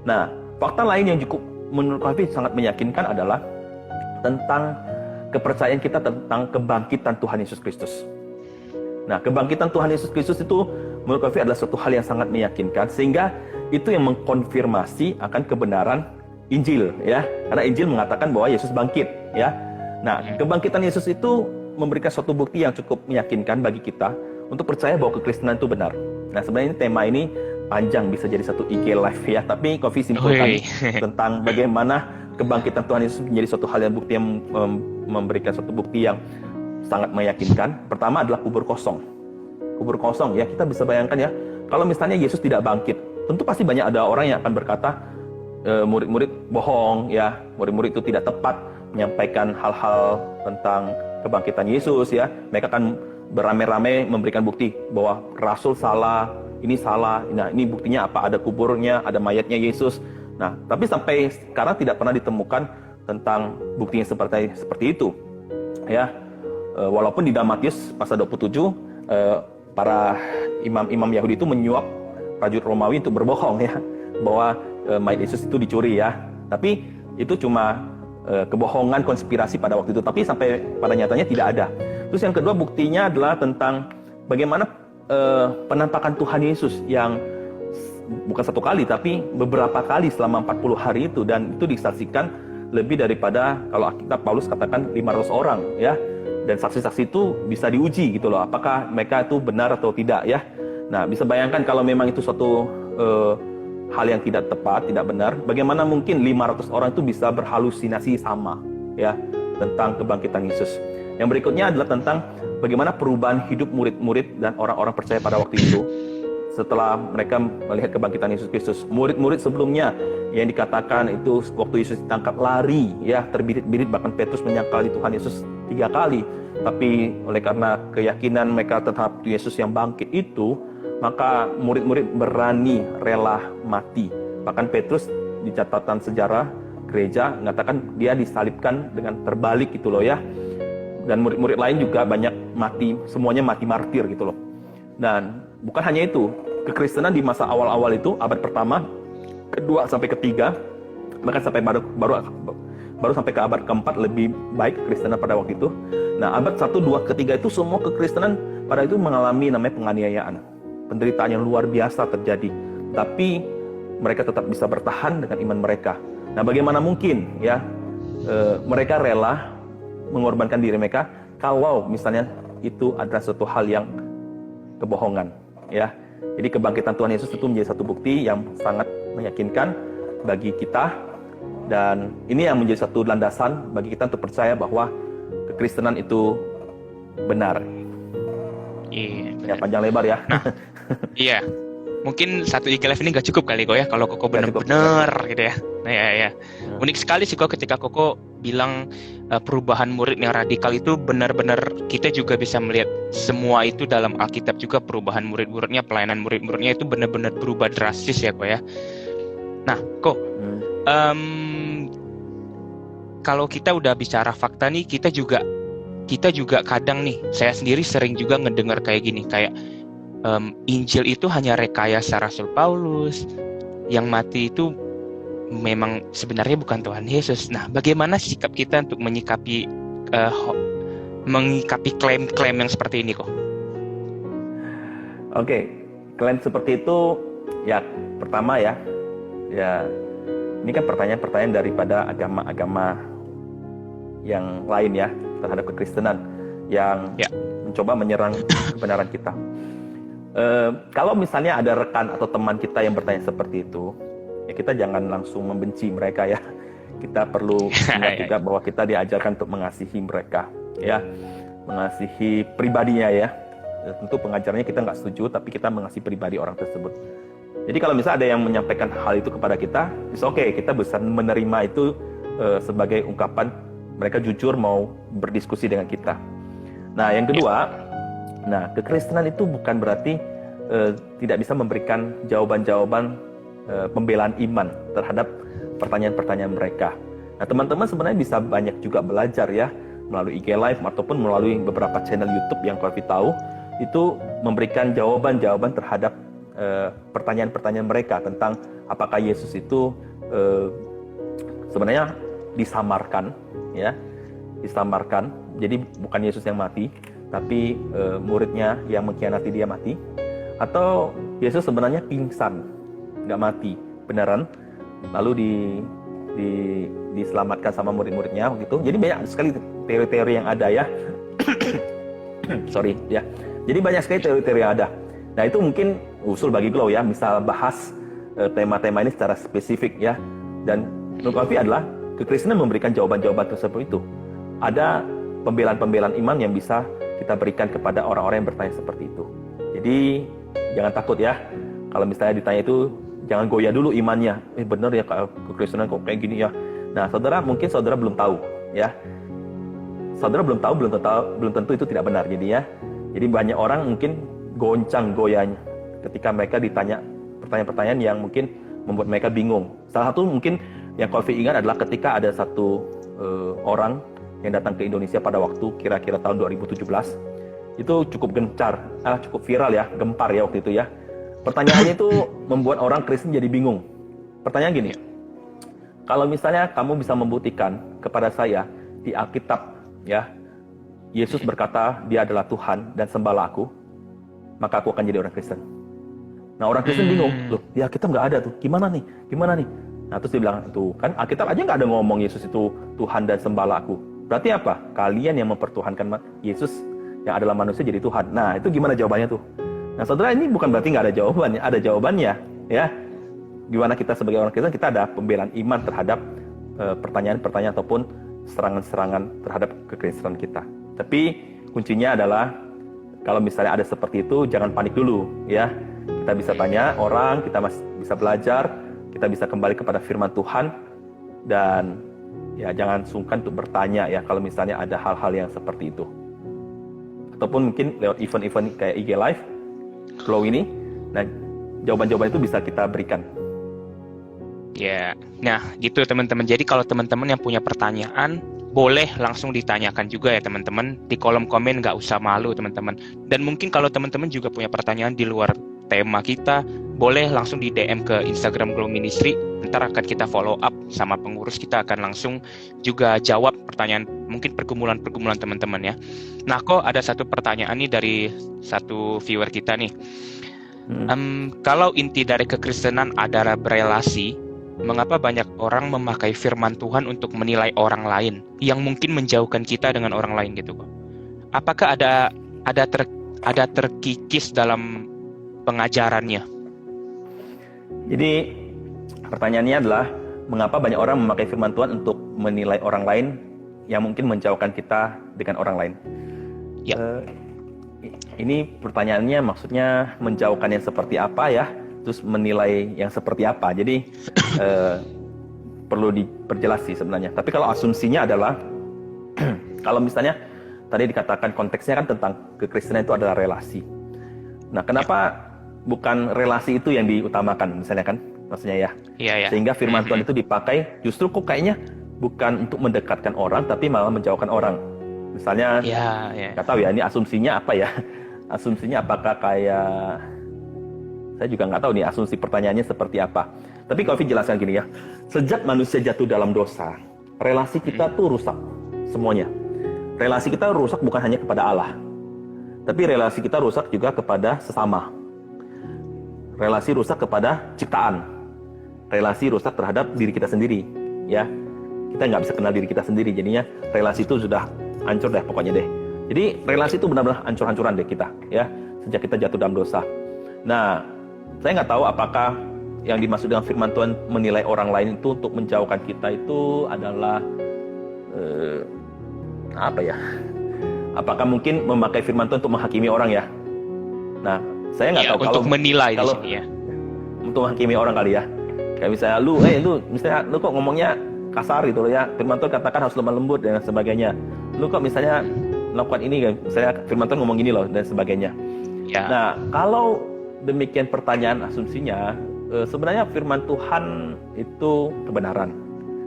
Nah, fakta lain yang cukup menurut kami sangat meyakinkan adalah tentang kepercayaan kita tentang kebangkitan Tuhan Yesus Kristus. Nah, kebangkitan Tuhan Yesus Kristus itu menurut kami adalah suatu hal yang sangat meyakinkan, sehingga itu yang mengkonfirmasi akan kebenaran Injil ya. Karena Injil mengatakan bahwa Yesus bangkit ya. Nah, kebangkitan Yesus itu memberikan suatu bukti yang cukup meyakinkan bagi kita untuk percaya bahwa kekristenan itu benar. Nah, sebenarnya tema ini panjang, bisa jadi satu IG live ya, tapi Kofi simpulkan tentang bagaimana kebangkitan Tuhan Yesus menjadi suatu hal yang bukti yang memberikan suatu bukti yang sangat meyakinkan. Pertama adalah kubur kosong. Kubur kosong ya, kita bisa bayangkan ya, kalau misalnya Yesus tidak bangkit, tentu pasti banyak ada orang yang akan berkata murid-murid bohong ya, murid-murid itu tidak tepat menyampaikan hal-hal tentang kebangkitan Yesus ya. Mereka akan beramai-ramai memberikan bukti bahwa rasul salah, ini salah. Nah, ini buktinya apa? Ada kuburnya, ada mayatnya Yesus. Nah, tapi sampai sekarang tidak pernah ditemukan tentang buktinya seperti itu. Ya. Walaupun di dalam Matius pasal 27 para imam-imam Yahudi itu menyuap prajurit Romawi untuk berbohong ya, bahwa mayat Yesus itu dicuri ya. Tapi itu cuma kebohongan konspirasi pada waktu itu, tapi sampai pada nyatanya tidak ada. Terus yang kedua buktinya adalah tentang bagaimana penampakan Tuhan Yesus yang bukan satu kali tapi beberapa kali selama 40 hari itu, dan itu disaksikan lebih daripada, kalau Alkitab Paulus katakan 500 orang ya. Dan saksi-saksi itu bisa diuji gitu loh, apakah mereka itu benar atau tidak ya. Nah, bisa bayangkan kalau memang itu suatu hal yang tidak tepat, tidak benar, bagaimana mungkin 500 orang itu bisa berhalusinasi sama ya tentang kebangkitan Yesus. Yang berikutnya adalah tentang bagaimana perubahan hidup murid-murid dan orang-orang percaya pada waktu itu setelah mereka melihat kebangkitan Yesus Kristus. Murid-murid sebelumnya yang dikatakan itu waktu Yesus ditangkap lari ya, terbirit-birit, bahkan Petrus menyangkali Tuhan Yesus 3 kali. Tapi oleh karena keyakinan mereka terhadap Yesus yang bangkit itu, maka murid-murid berani rela mati. Bahkan Petrus di catatan sejarah gereja mengatakan dia disalibkan dengan terbalik gitu loh ya. Dan murid-murid lain juga banyak mati, semuanya mati martir gitu loh. Dan bukan hanya itu, kekristenan di masa awal-awal itu, abad pertama, kedua sampai ketiga, bahkan sampai baru sampai ke abad keempat lebih baik kekristenan pada waktu itu. Nah, abad 1, 2, ketiga itu semua kekristenan pada itu mengalami namanya penganiayaan. Penderitaan yang luar biasa terjadi. Tapi mereka tetap bisa bertahan dengan iman mereka. Nah, bagaimana mungkin ya mereka rela mengorbankan diri mereka kalau misalnya itu adalah suatu hal yang kebohongan, ya. Jadi kebangkitan Tuhan Yesus itu menjadi satu bukti yang sangat meyakinkan bagi kita, dan ini yang menjadi satu landasan bagi kita untuk percaya bahwa kekristenan itu benar. Iya. Ya, panjang lebar ya. Nah, iya. Mungkin satu IG Live ini nggak cukup kali kok ya, kalau Koko benar-benar gitu ya. Nah, ya. Unik sekali sih kok ketika Koko bilang perubahan murid yang radikal itu benar-benar kita juga bisa melihat semua itu dalam Alkitab juga, perubahan murid-muridnya, pelayanan murid-muridnya itu benar-benar berubah drastis ya kok ya. Nah, kok kalau kita udah bicara fakta nih, kita juga kadang nih, saya sendiri sering juga ngedengar kayak gini, kayak Injil itu hanya rekayasa Rasul Paulus, yang mati itu memang sebenarnya bukan Tuhan Yesus. Nah, bagaimana sikap kita untuk menyikapi klaim-klaim yang seperti ini kok? Oke, klaim seperti itu ya, pertama ya ini kan pertanyaan-pertanyaan daripada agama-agama yang lain ya terhadap kekristenan yang mencoba menyerang kebenaran kita. Kalau misalnya ada rekan atau teman kita yang bertanya seperti itu, ya kita jangan langsung membenci mereka ya. Kita perlu ingat juga bahwa kita diajarkan untuk mengasihi mereka, ya, mengasihi pribadinya ya. Tentu pengajarannya kita nggak setuju, tapi kita mengasihi pribadi orang tersebut. Jadi kalau misalnya ada yang menyampaikan hal itu kepada kita, it's okay, kita bisa menerima itu sebagai ungkapan mereka jujur mau berdiskusi dengan kita. Nah, yang kedua, kekristenan itu bukan berarti tidak bisa memberikan jawaban-jawaban pembelaan iman terhadap pertanyaan-pertanyaan mereka. Nah, teman-teman sebenarnya bisa banyak juga belajar ya melalui IG Live ataupun melalui beberapa channel YouTube yang Kofi tahu, itu memberikan jawaban-jawaban terhadap pertanyaan-pertanyaan mereka tentang apakah Yesus itu sebenarnya disamarkan, ya, disamarkan. Jadi bukan Yesus yang mati, tapi muridnya yang mengkhianati dia mati, atau Yesus sebenarnya pingsan, nggak mati beneran, lalu diselamatkan sama murid-muridnya gitu. Jadi banyak sekali teori-teori yang ada ya. Sorry ya. Jadi banyak sekali teori-teori yang ada. Nah, itu mungkin usul bagi Glow ya, bisa bahas tema-tema ini secara spesifik ya. Dan menurut Kofi adalah kekristenan memberikan jawaban-jawaban tersebut itu. Ada pembelaan-pembelaan iman yang bisa kita berikan kepada orang-orang yang bertanya seperti itu. Jadi jangan takut ya. Kalau misalnya ditanya itu, jangan goyah dulu imannya. Benar ya, kekristenan kok kayak gini ya. Nah, mungkin saudara belum tahu ya. Saudara belum tahu, belum tentu itu tidak benar. Jadi banyak orang mungkin goncang goyahnya ketika mereka ditanya pertanyaan-pertanyaan yang mungkin membuat mereka bingung. Salah satu mungkin yang Kofi ingat adalah ketika ada satu orang yang datang ke Indonesia pada waktu kira-kira tahun 2017. Itu cukup gencar, cukup viral ya, gempar ya waktu itu ya. Pertanyaannya itu membuat orang Kristen jadi bingung. Pertanyaan gini, kalau misalnya kamu bisa membuktikan kepada saya di Alkitab ya, Yesus berkata dia adalah Tuhan dan sembahlah aku, maka aku akan jadi orang Kristen. Nah, orang Kristen bingung, loh di Alkitab nggak ada tuh, gimana nih? Nah, terus dia bilang, tuh kan Alkitab aja nggak ada ngomong Yesus itu Tuhan dan sembahlah aku. Berarti apa? Kalian yang mempertuhankan Yesus yang adalah manusia jadi Tuhan. Nah, itu gimana jawabannya tuh? Nah, saudara, ini bukan berarti nggak ada jawabannya, ada jawabannya ya. Gimana kita sebagai orang Kristen, kita ada pembelaan iman terhadap pertanyaan-pertanyaan ataupun serangan-serangan terhadap kekristenan kita. Tapi kuncinya adalah kalau misalnya ada seperti itu, jangan panik dulu ya. Kita bisa tanya orang, kita masih bisa belajar, kita bisa kembali kepada firman Tuhan, dan Ya, jangan sungkan untuk bertanya ya kalau misalnya ada hal-hal yang seperti itu. Ataupun mungkin lewat event-event kayak IG Live, Flow ini, nah jawaban-jawaban itu bisa kita berikan. Ya, nah gitu teman-teman. Jadi kalau teman-teman yang punya pertanyaan, boleh langsung ditanyakan juga ya teman-teman. Di kolom komen, nggak usah malu teman-teman. Dan mungkin kalau teman-teman juga punya pertanyaan di luar tema kita, boleh langsung di DM ke Instagram Glow Ministry. Ntar akan kita follow up sama pengurus, kita akan langsung juga jawab pertanyaan, mungkin pergumulan-pergumulan teman-teman ya. Nah kok ada satu pertanyaan nih dari satu viewer kita nih. Kalau inti dari kekristenan adalah berelasi, mengapa banyak orang memakai firman Tuhan untuk menilai orang lain yang mungkin menjauhkan kita dengan orang lain gitu kok? Apakah ada terkikis dalam pengajarannya? Jadi pertanyaannya adalah mengapa banyak orang memakai firman Tuhan untuk menilai orang lain yang mungkin menjauhkan kita dengan orang lain? Ya. Ini pertanyaannya maksudnya menjauhkan yang seperti apa ya? Terus menilai yang seperti apa. Jadi perlu diperjelas sih sebenarnya. Tapi kalau asumsinya adalah kalau misalnya tadi dikatakan konteksnya kan tentang kekristenan itu adalah relasi. Nah, kenapa bukan relasi itu yang diutamakan misalnya kan? Maksudnya ya. Ya. Sehingga firman Tuhan itu dipakai justru kok kayaknya bukan untuk mendekatkan orang tapi malah menjauhkan orang. Misalnya nggak tahu ya ini asumsinya apa ya? Asumsinya apakah kayak saya juga nggak tahu nih asumsi pertanyaannya seperti apa. Tapi Kofi jelaskan gini ya, sejak manusia jatuh dalam dosa, relasi kita tuh rusak semuanya. Relasi kita rusak bukan hanya kepada Allah, tapi relasi kita rusak juga kepada sesama. Relasi rusak kepada ciptaan. Relasi rusak terhadap diri kita sendiri. Ya, kita nggak bisa kenal diri kita sendiri, jadinya relasi itu sudah hancur deh pokoknya deh. Jadi relasi itu benar-benar hancur-hancuran deh kita, ya sejak kita jatuh dalam dosa. Nah, saya nggak tahu apakah yang dimaksud dengan firman Tuhan menilai orang lain itu untuk menjauhkan kita itu adalah apa ya? Apakah mungkin memakai firman Tuhan untuk menghakimi orang ya? Nah, saya nggak tahu untuk kalau menilai kalau di sini ya. Untuk menghakimi orang kali ya. Kayak misalnya lu kok ngomongnya kasar gitu loh ya. Firman Tuhan katakan harus lemah lembut dan sebagainya. Lu kok misalnya melakukan ini kan? Misalnya firman Tuhan ngomong gini loh dan sebagainya. Ya. Nah, kalau demikian pertanyaan asumsinya, sebenarnya firman Tuhan itu kebenaran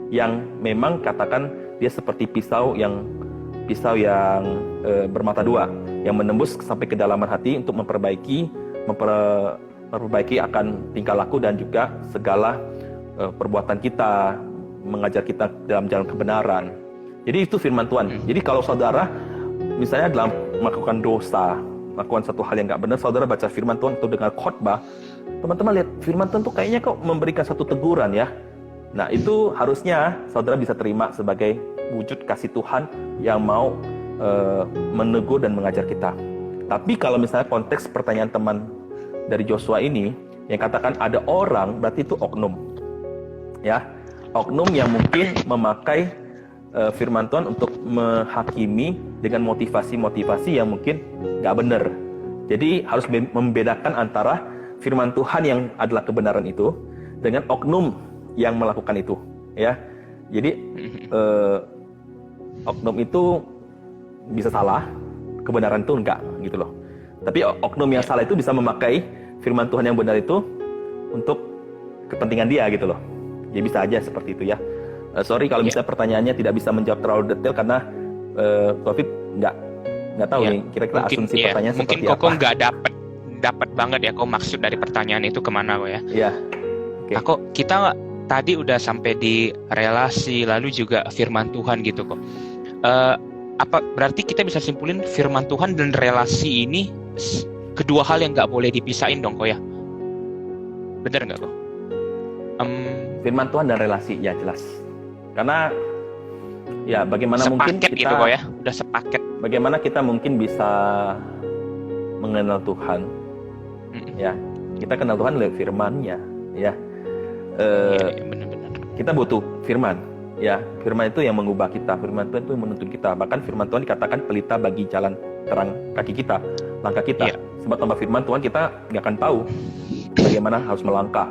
yang memang katakan dia seperti pisau yang bermata dua yang menembus sampai kedalaman hati untuk memperbaiki akan tingkah laku dan juga segala perbuatan kita, mengajar kita dalam jalan kebenaran. Jadi itu firman Tuhan. Jadi kalau saudara misalnya dalam melakukan dosa, melakukan satu hal yang nggak benar, saudara baca firman Tuhan atau dengar khotbah, teman-teman lihat firman Tuhan tuh kayaknya kok memberikan satu teguran ya. Nah itu harusnya saudara bisa terima sebagai wujud kasih Tuhan yang mau menegur dan mengajar kita. Tapi kalau misalnya konteks pertanyaan teman dari Joshua ini yang katakan ada orang, berarti itu oknum, ya oknum yang mungkin memakai firman Tuhan untuk menghakimi dengan motivasi-motivasi yang mungkin nggak benar. Jadi harus membedakan antara firman Tuhan yang adalah kebenaran itu dengan oknum yang melakukan itu, ya. Jadi oknum itu bisa salah, kebenaran itu enggak, gitu loh. Tapi oknum yang salah itu bisa memakai firman Tuhan yang benar itu untuk kepentingan dia, gitu loh. Ya bisa aja seperti itu ya. Sorry kalau misalnya pertanyaannya tidak bisa menjawab terlalu detail karena Covid nggak tahu nih kira-kira asumsi pertanyaan seperti apa. Mungkin Koko nggak dapat banget ya kok maksud dari pertanyaan itu kemana kok ya. Iya. Okay. Nah, kok kita tadi udah sampai di relasi lalu juga firman Tuhan gitu kok. Apa berarti kita bisa simpulin firman Tuhan dan relasi ini kedua hal yang nggak boleh dipisahin dong kok ya? Bener nggak kok? Firman Tuhan dan relasi ya jelas. Karena ya bagaimana mungkin kita gitu kok ya, udah sepaket. Bagaimana kita mungkin bisa mengenal Tuhan? Ya, kita kenal Tuhan lewat firman-Nya, ya. Benar-benar. Kita butuh firman, ya. Firman itu yang mengubah kita, firman Tuhan itu yang menuntun kita. Bahkan firman Tuhan dikatakan pelita bagi jalan terang kaki kita, langkah kita. Sebab tanpa firman Tuhan kita nggak akan tahu bagaimana harus melangkah.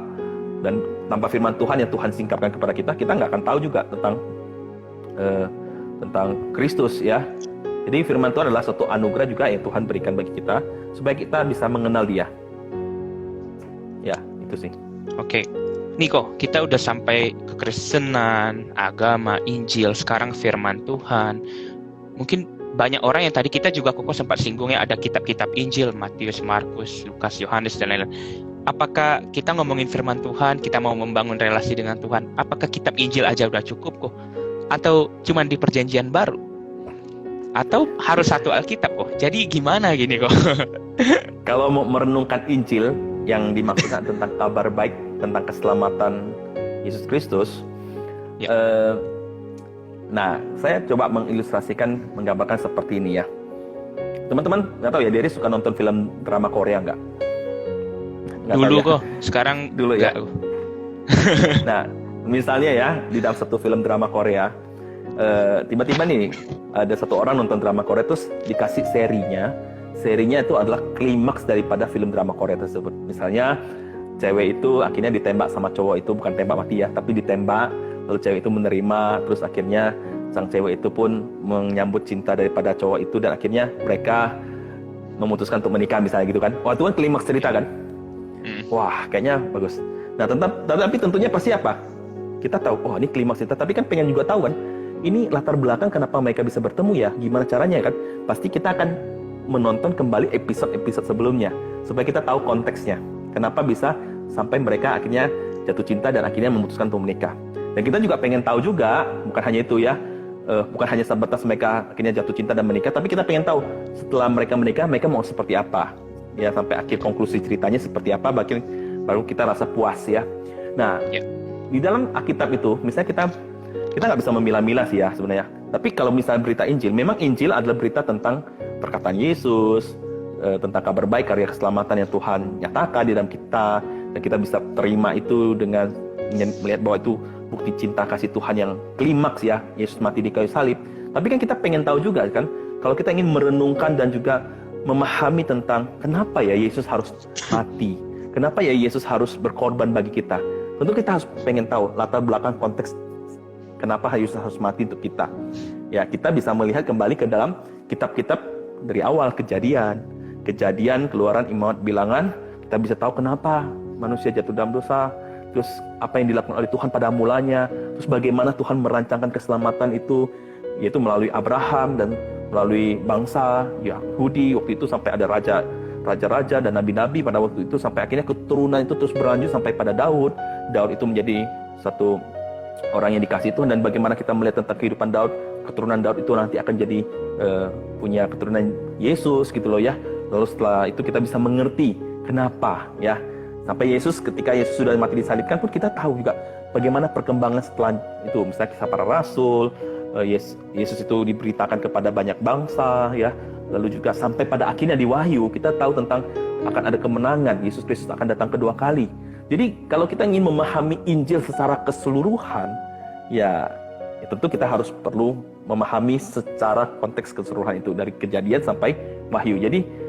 Dan tanpa firman Tuhan yang Tuhan singkapkan kepada kita, kita nggak akan tahu juga tentang tentang Kristus ya. Jadi firman Tuhan adalah suatu anugerah juga yang Tuhan berikan bagi kita supaya kita bisa mengenal Dia. Ya, itu sih. Oke. Niko, kita udah sampai kekristenan, agama, Injil, sekarang firman Tuhan. Mungkin banyak orang yang tadi kita juga Koko sempat singgung ya, ada kitab-kitab Injil, Matius, Markus, Lukas, Yohanes, dan lain-lain. Apakah kita ngomongin firman Tuhan, kita mau membangun relasi dengan Tuhan, apakah kitab Injil aja udah cukup kok? Atau cuma di perjanjian baru? Atau harus satu Alkitab kok? Jadi gimana gini kok? Kalau mau merenungkan Injil yang dimaksudkan tentang kabar baik, tentang keselamatan Yesus Kristus, Ya. Nah, saya coba mengilustrasikan, menggambarkan seperti ini ya. Teman-teman, nggak tahu ya, Dery suka nonton film drama Korea nggak? Dulu tahu ya? kok, sekarang Dulu ya. nggak. Nah, misalnya ya, di dalam satu film drama Korea, tiba-tiba nih ada satu orang nonton drama Korea terus dikasih serinya itu adalah klimaks daripada film drama Korea tersebut. Misalnya cewek itu akhirnya ditembak sama cowok itu, bukan tembak mati ya, tapi ditembak, lalu cewek itu menerima, terus akhirnya sang cewek itu pun menyambut cinta daripada cowok itu, dan akhirnya mereka memutuskan untuk menikah misalnya gitu kan. Wah, itu kan klimaks cerita kan. Wah, kayaknya bagus. Nah, tapi tentunya pasti apa? Kita tahu, oh ini klimaks cerita, tapi kan pengen juga tahu kan, ini latar belakang kenapa mereka bisa bertemu ya, gimana caranya kan. Pasti kita akan menonton kembali episode-episode sebelumnya, supaya kita tahu konteksnya. Kenapa bisa sampai mereka akhirnya jatuh cinta dan akhirnya memutuskan untuk menikah. Dan kita juga pengen tahu juga, bukan hanya itu ya, bukan hanya sebatas mereka akhirnya jatuh cinta dan menikah, tapi kita pengen tahu setelah mereka menikah, mereka mau seperti apa. Ya, sampai akhir konklusi ceritanya seperti apa, baru kita rasa puas ya. Nah, di dalam Alkitab itu, misalnya kita nggak bisa memilah-milah sih ya sebenarnya. Tapi kalau misalnya berita Injil, memang Injil adalah berita tentang perkataan Yesus, tentang kabar baik, karya keselamatan yang Tuhan nyatakan di dalam kita, dan kita bisa terima itu dengan melihat bahwa itu bukti cinta kasih Tuhan yang klimaks ya, Yesus mati di kayu salib. Tapi kan kita pengen tahu juga kan, kalau kita ingin merenungkan dan juga memahami tentang kenapa ya Yesus harus mati, kenapa ya Yesus harus berkorban bagi kita. Tentu kita harus pengen tahu latar belakang konteks kenapa Yesus harus mati untuk kita. Ya, kita bisa melihat kembali ke dalam kitab-kitab dari awal, kejadian, Keluaran, Imamat, Bilangan. Kita bisa tahu kenapa manusia jatuh dalam dosa, terus apa yang dilakukan oleh Tuhan pada mulanya, terus bagaimana Tuhan merancangkan keselamatan itu, yaitu melalui Abraham dan melalui bangsa Yahudi waktu itu, sampai ada raja-raja dan nabi-nabi pada waktu itu, sampai akhirnya keturunan itu terus berlanjut sampai pada Daud itu menjadi satu orang yang dikasihi Tuhan, dan bagaimana kita melihat tentang kehidupan Daud, keturunan Daud itu nanti akan jadi punya keturunan Yesus gitu loh ya. Lalu setelah itu kita bisa mengerti kenapa ya, sampai ketika Yesus sudah mati disalibkan pun kita tahu juga bagaimana perkembangan setelah itu. Misalnya kisah para rasul, Yesus itu diberitakan kepada banyak bangsa ya, lalu juga sampai pada akhirnya di Wahyu kita tahu tentang akan ada kemenangan, Yesus Kristus akan datang kedua kali. Jadi kalau kita ingin memahami Injil secara keseluruhan, ya tentu kita harus perlu memahami secara konteks keseluruhan itu, dari Kejadian sampai Wahyu. Jadi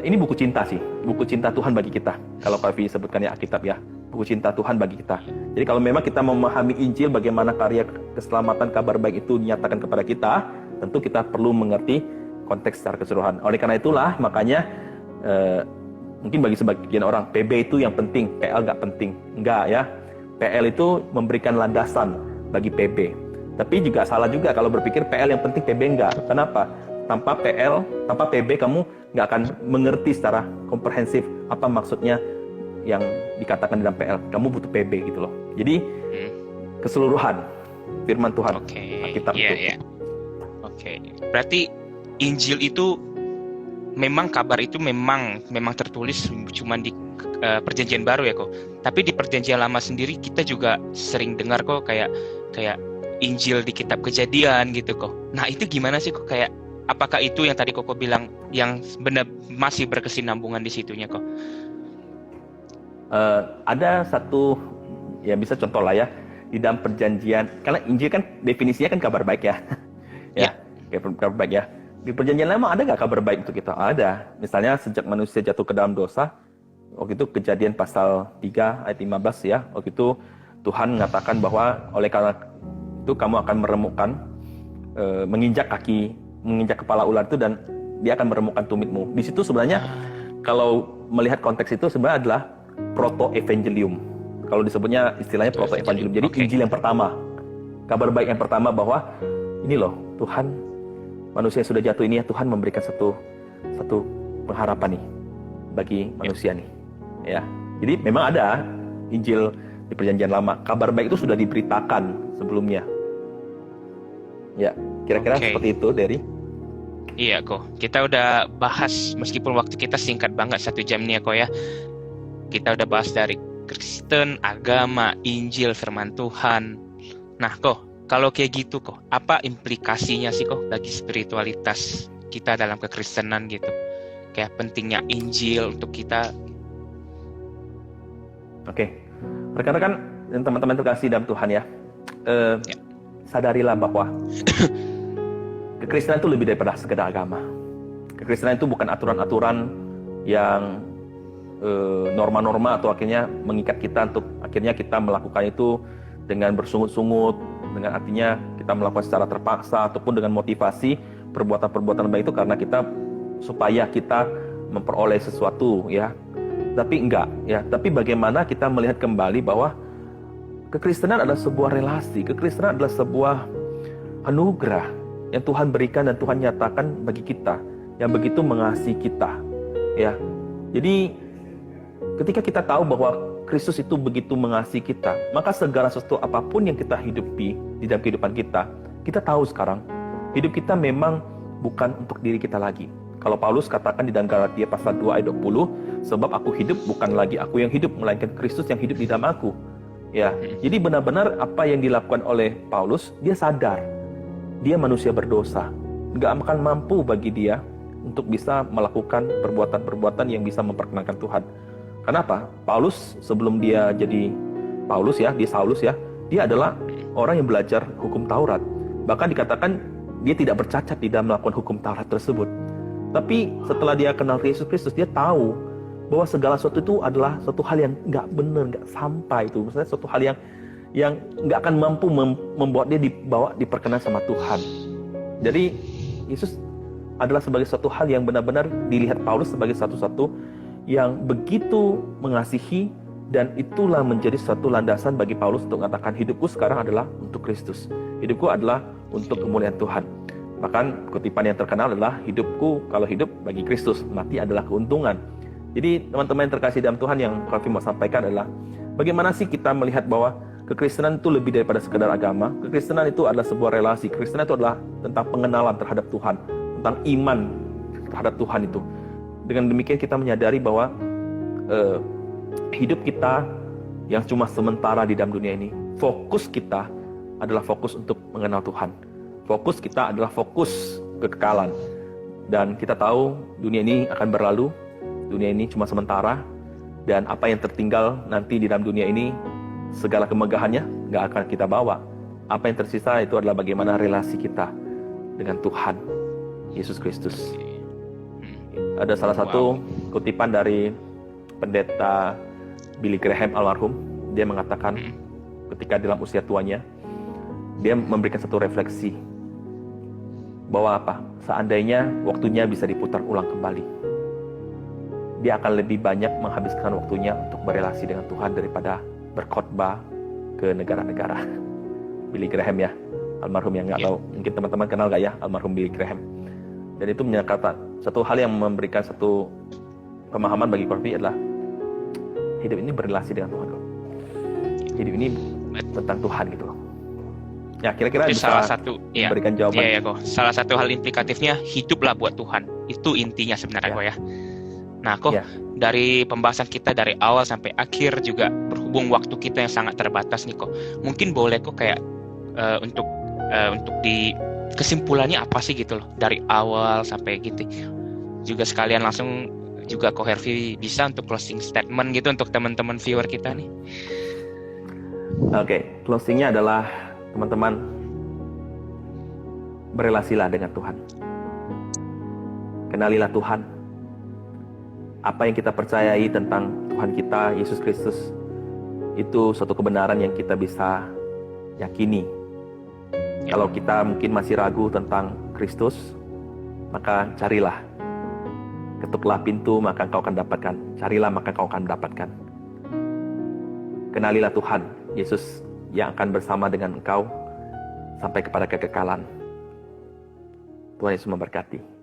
ini buku cinta sih, buku cinta Tuhan bagi kita. Kalau Pak Fi sebutkannya Alkitab ya, buku cinta Tuhan bagi kita. Jadi kalau memang kita memahami Injil, bagaimana karya keselamatan kabar baik itu dinyatakan kepada kita, tentu kita perlu mengerti konteks secara keseluruhan. Oleh karena itulah, makanya mungkin bagi sebagian orang, PB itu yang penting, PL nggak penting. Enggak ya, PL itu memberikan landasan bagi PB. Tapi juga salah juga kalau berpikir PL yang penting, PB enggak. Kenapa? Tanpa PB kamu nggak akan mengerti secara komprehensif apa maksudnya yang dikatakan dalam PL. Kamu butuh PB gitu loh. Jadi keseluruhan firman Tuhan, Alkitab itu. Oke. Berarti Injil itu memang, kabar itu memang tertulis cuma di perjanjian baru ya kok. Tapi di perjanjian lama sendiri kita juga sering dengar kok kayak Injil di kitab Kejadian gitu kok. Nah, itu gimana sih kok, kayak apakah itu yang tadi Koko bilang yang benar masih berkesinambungan di situnya kok? Ada satu, ya bisa contoh lah ya, di dalam perjanjian, karena Injil kan definisinya kan kabar baik ya. Kabar baik ya. Di perjanjian lama ada nggak kabar baik untuk kita? Ada. Misalnya sejak manusia jatuh ke dalam dosa, waktu itu Kejadian pasal 3 ayat 15 ya, waktu itu Tuhan mengatakan bahwa oleh karena itu kamu akan meremukkan, menginjak kepala ular itu, dan dia akan meremukkan tumitmu. Di situ sebenarnya kalau melihat konteks itu sebenarnya adalah proto-evangelium. Kalau disebutnya istilahnya proto-evangelium. Jadi Injil yang pertama, kabar baik yang pertama bahwa ini loh Tuhan, manusia yang sudah jatuh ini ya, Tuhan memberikan satu pengharapan nih bagi manusia nih. Ya, jadi memang ada Injil di Perjanjian Lama. Kabar baik itu sudah diberitakan sebelumnya. Ya, kira-kira seperti itu, Derry. Iya kok, kita udah bahas meskipun waktu kita singkat banget 1 jam nih ya kok ya. Kita udah bahas dari Kristen, agama, Injil, firman Tuhan. Nah kok, kalau kayak gitu kok, apa implikasinya sih kok bagi spiritualitas kita dalam kekristenan gitu? Kayak pentingnya Injil untuk kita. Oke, rekan-rekan dan teman-teman terkasih dalam Tuhan ya, sadarilah bahwa kekristenan itu lebih daripada sekedar agama. Kekristenan itu bukan aturan-aturan yang norma-norma atau akhirnya mengikat kita untuk akhirnya kita melakukan itu dengan bersungut-sungut, dengan artinya kita melakukan secara terpaksa ataupun dengan motivasi perbuatan-perbuatan baik itu karena kita supaya kita memperoleh sesuatu ya. Tapi enggak ya, tapi bagaimana kita melihat kembali bahwa kekristenan adalah sebuah relasi, kekristenan adalah sebuah anugerah yang Tuhan berikan dan Tuhan nyatakan bagi kita, yang begitu mengasihi kita ya. Jadi ketika kita tahu bahwa Kristus itu begitu mengasihi kita, maka segala sesuatu apapun yang kita hidupi di dalam kehidupan kita, kita tahu sekarang hidup kita memang bukan untuk diri kita lagi. Kalau Paulus katakan di dalam Galatia pasal 2 ayat 20, sebab aku hidup bukan lagi aku yang hidup, melainkan Kristus yang hidup di dalam aku. Ya, jadi benar-benar apa yang dilakukan oleh Paulus, dia sadar dia manusia berdosa, nggak akan mampu bagi dia untuk bisa melakukan perbuatan-perbuatan yang bisa memperkenankan Tuhan. Kenapa? Paulus sebelum dia jadi Paulus ya, dia Saulus ya, dia adalah orang yang belajar hukum Taurat. Bahkan dikatakan dia tidak bercacat di dalam melakukan hukum Taurat tersebut. Tapi setelah dia kenal Yesus Kristus, dia tahu bahwa segala sesuatu itu adalah suatu hal yang nggak benar, nggak sampai itu. Maksudnya suatu hal yang nggak akan mampu membuat dia diperkenan sama Tuhan. Jadi Yesus adalah sebagai suatu hal yang benar-benar dilihat Paulus sebagai satu-satu yang begitu mengasihi, dan itulah menjadi suatu landasan bagi Paulus untuk mengatakan hidupku sekarang adalah untuk Kristus. Hidupku adalah untuk kemuliaan Tuhan. Bahkan kutipan yang terkenal adalah hidupku kalau hidup bagi Kristus, mati adalah keuntungan. Jadi teman-teman yang terkasih dalam Tuhan, yang Calvin mau sampaikan adalah bagaimana sih kita melihat bahwa kekristenan itu lebih daripada sekedar agama. Kekristenan itu adalah sebuah relasi. Kekristenan itu adalah tentang pengenalan terhadap Tuhan, tentang iman terhadap Tuhan itu. Dengan demikian kita menyadari bahwa hidup kita yang cuma sementara di dalam dunia ini, fokus kita adalah fokus untuk mengenal Tuhan. Fokus kita adalah fokus kekekalan. Dan kita tahu dunia ini akan berlalu, dunia ini cuma sementara, dan apa yang tertinggal nanti di dalam dunia ini, segala kemegahannya nggak akan kita bawa. Apa yang tersisa itu adalah bagaimana relasi kita dengan Tuhan Yesus Kristus. Ada salah satu kutipan dari pendeta Billy Graham almarhum. Dia mengatakan ketika dalam usia tuanya, dia memberikan satu refleksi bahwa apa? Seandainya waktunya bisa diputar ulang kembali, dia akan lebih banyak menghabiskan waktunya untuk berelasi dengan Tuhan daripada berkhotbah ke negara-negara. Billy Graham ya, almarhum, yang nggak tahu, mungkin teman-teman kenal nggak ya almarhum Billy Graham. Dan itu menyatakan satu hal yang memberikan satu pemahaman bagi Corby adalah hidup ini berrelasi dengan Tuhan. Hidup ini tentang Tuhan gitu loh. Ya, kira-kira bisa salah satu memberikan jawaban. Iya kok. Salah satu hal implikatifnya, hiduplah buat Tuhan. Itu intinya sebenarnya kok ya. Nah kok dari pembahasan kita dari awal sampai akhir, juga berhubung waktu kita yang sangat terbatas nih kok. Mungkin boleh kok kayak untuk di kesimpulannya apa sih gitu loh dari awal sampai gitu. Juga sekalian langsung juga kok Hervi bisa untuk closing statement gitu untuk teman-teman viewer kita nih. Oke, closingnya adalah teman-teman, berelasilah dengan Tuhan. Kenalilah Tuhan. Apa yang kita percayai tentang Tuhan kita, Yesus Kristus, itu suatu kebenaran yang kita bisa yakini Kalau kita mungkin masih ragu tentang Kristus, maka carilah. Ketuklah pintu, maka engkau akan dapatkan. Carilah, maka engkau akan dapatkan. Kenalilah Tuhan Yesus yang akan bersama dengan engkau sampai kepada kekekalan. Tuhan Yesus memberkati.